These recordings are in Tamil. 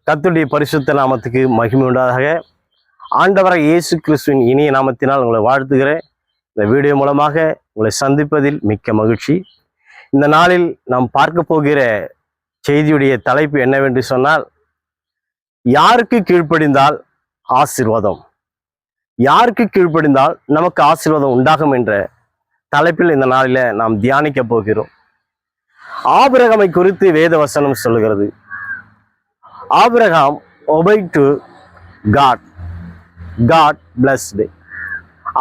கர்த்தருடைய பரிசுத்த நாமத்துக்கு மகிமை உண்டாதாக. ஆண்டவராக இயேசு கிறிஸ்துவின் இனிய நாமத்தினால் உங்களை வாழ்த்துகிறேன். இந்த வீடியோ மூலமாக உங்களை சந்திப்பதில் மிக்க மகிழ்ச்சி. இந்த நாளில் நாம் பார்க்க போகிற செய்தியுடைய தலைப்பு என்னவென்று சொன்னால், யாருக்கு கீழ்ப்படிந்தால் ஆசீர்வாதம், யாருக்கு கீழ்ப்படிந்தால் நமக்கு ஆசீர்வாதம் உண்டாகும் என்ற தலைப்பில் இந்த நாளில் நாம் தியானிக்க போகிறோம். ஆபிரகாமை குறித்து வேத வசனம் சொல்லுகிறது, Abraham obeyed to God, God blessed.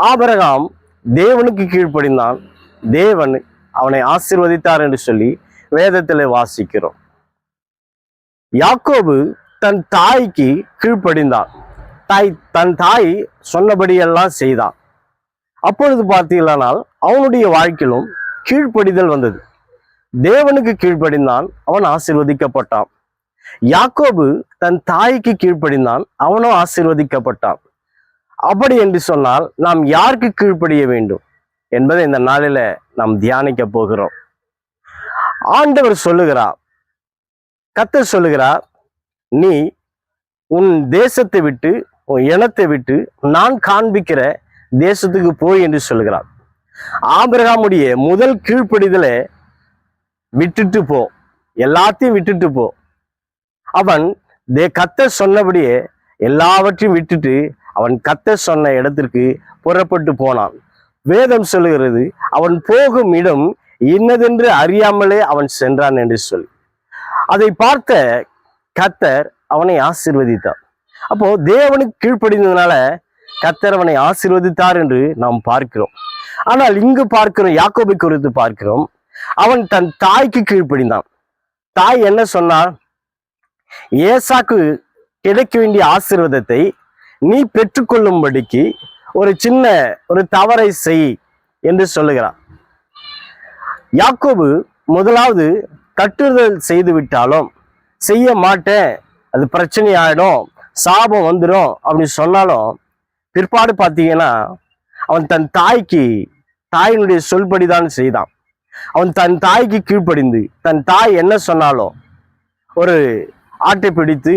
Abraham தேவனுக்கு கீழ்ப்படிந்தான், தேவன் அவனை ஆசீர்வதித்தார் என்று சொல்லி வேதத்தில் வாசிக்கிறோம். யாக்கோபு தன் தாய்க்கு கீழ்ப்படிந்தான், தன் தாய் சொன்னபடியெல்லாம் செய்தான். அப்பொழுது பார்த்தீங்களானால் அவனுடைய வாழ்க்கையிலும் கீழ்ப்படிதல் வந்தது. தேவனுக்கு கீழ்ப்படிந்தான், அவன் ஆசீர்வதிக்கப்பட்டான். யாக்கோபு தன் தாய்க்கு கீழ்ப்படிந்தான், அவனும் ஆசீர்வதிக்கப்பட்டான். அப்படி என்று சொன்னால் நாம் யாருக்கு கீழ்ப்படிய வேண்டும் என்பதை இந்த நாளில நாம் தியானிக்க போகிறோம். ஆண்டவர் சொல்லுகிறார், கர்த்தர் சொல்லுகிறார், நீ உன் தேசத்தை விட்டு உன் இனத்தை விட்டு நான் காண்பிக்கிற தேசத்துக்கு போய் என்று சொல்லுகிறார். ஆபிரகாமுடைய முதல் கீழ்ப்படிதலை விட்டுட்டு போ, எல்லாத்தையும் விட்டுட்டு போ. அவன் கர்த்தர் சொன்னபடியே எல்லாவற்றையும் விட்டுட்டு அவன் கர்த்தர் சொன்ன இடத்திற்கு புறப்பட்டு போனான். வேதம் சொல்லுகிறது, அவன் போகும் இடம் இன்னதென்று அறியாமலே அவன் சென்றான் என்று சொல்லி. அதை பார்த்த கர்த்தர் அவனை ஆசீர்வதித்தார். அப்போ தேவனுக்கு கீழ்ப்படிந்ததுனால கர்த்தர் அவனை ஆசீர்வதித்தார் என்று நாம் பார்க்கிறோம். ஆனால் இங்கு பார்க்கிறோம், யாக்கோபை குறித்து பார்க்கிறோம், அவன் தன் தாய்க்கு கீழ்ப்படிந்தான். தாய் என்ன சொன்னார்? ஏசாக்கு கிடைக்க வேண்டிய ஆசீர்வாதத்தை நீ பெற்றுக்கொள்ளும்படிக்கு ஒரு தவறை செய் என்று சொல்லுகிறார். யாக்கோபு முதலாவது கட்டுறுதல் செய்து விட்டாலும், செய்ய மாட்டேன், அது பிரச்சனை ஆயிடும், சாபம் வந்துடும் அப்படின்னு சொன்னாலும், பிற்பாடு பார்த்தீங்கன்னா அவன் தன் தாயினுடைய சொல்படிதான் செய்தான். அவன் தன் தாய்க்கு கீழ்ப்படிந்து தன் தாய் என்ன சொன்னாலும், ஒரு ஆட்டை பிடித்து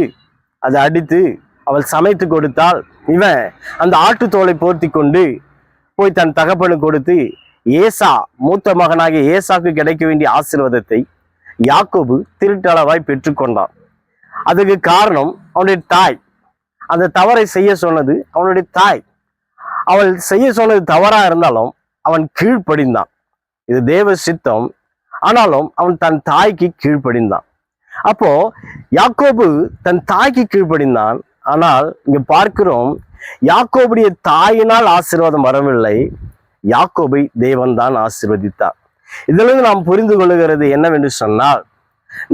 அதை அடித்து அவள் சமைத்து கொடுத்தால், இவன் அந்த ஆட்டு தோலை போர்த்தி கொண்டு போய் தன் தகப்பனுக்கு கொடுத்து மூத்த மகனாகிய ஏசாக்கு கிடைக்க வேண்டிய ஆசீர்வாதத்தை யாக்கோபு திருட்டளவாய் பெற்றுக்கொண்டான். அதுக்கு காரணம் அவனுடைய தாய். அந்த தவறை செய்ய சொன்னது அவனுடைய தாய். அவள் செய்ய சொன்னது தவறா இருந்தாலும் அவன் கீழ்ப்படிந்தான். இது தேவ சித்தம். ஆனாலும் அவன் தன் தாய்க்கு கீழ்ப்படிந்தான். அப்போ யாக்கோபு தன் தாய்க்கு கீழ்ப்படிந்தான். ஆனால் இங்க பார்க்கிறோம், யாக்கோபுடைய தாயினால் ஆசீர்வாதம் வரவில்லை, யாக்கோபை தேவன் தான் ஆசீர்வதித்தார். இதிலிருந்து நாம் புரிந்து கொள்ளுகிறது என்னவென்று சொன்னால்,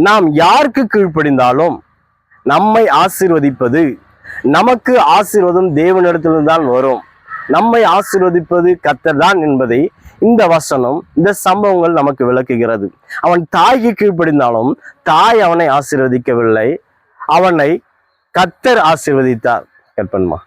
நாம் யாருக்கு கீழ்ப்படிந்தாலும் நம்மை ஆசீர்வதிப்பது, நமக்கு ஆசீர்வாதம் தேவனிடத்திலிருந்து தான் வரும். நம்மை ஆசீர்வதிப்பது கர்த்தர் தான் என்பதை இந்த வசனம், இந்த சம்பவங்கள் நமக்கு விளக்குகிறது. அவன் தாய்க்கு கீழ்ப்படிந்தாலும் தாய் அவனை ஆசீர்வதிக்கவில்லை, அவனை கர்த்தர் ஆசீர்வதித்தார். கற்பன்மா.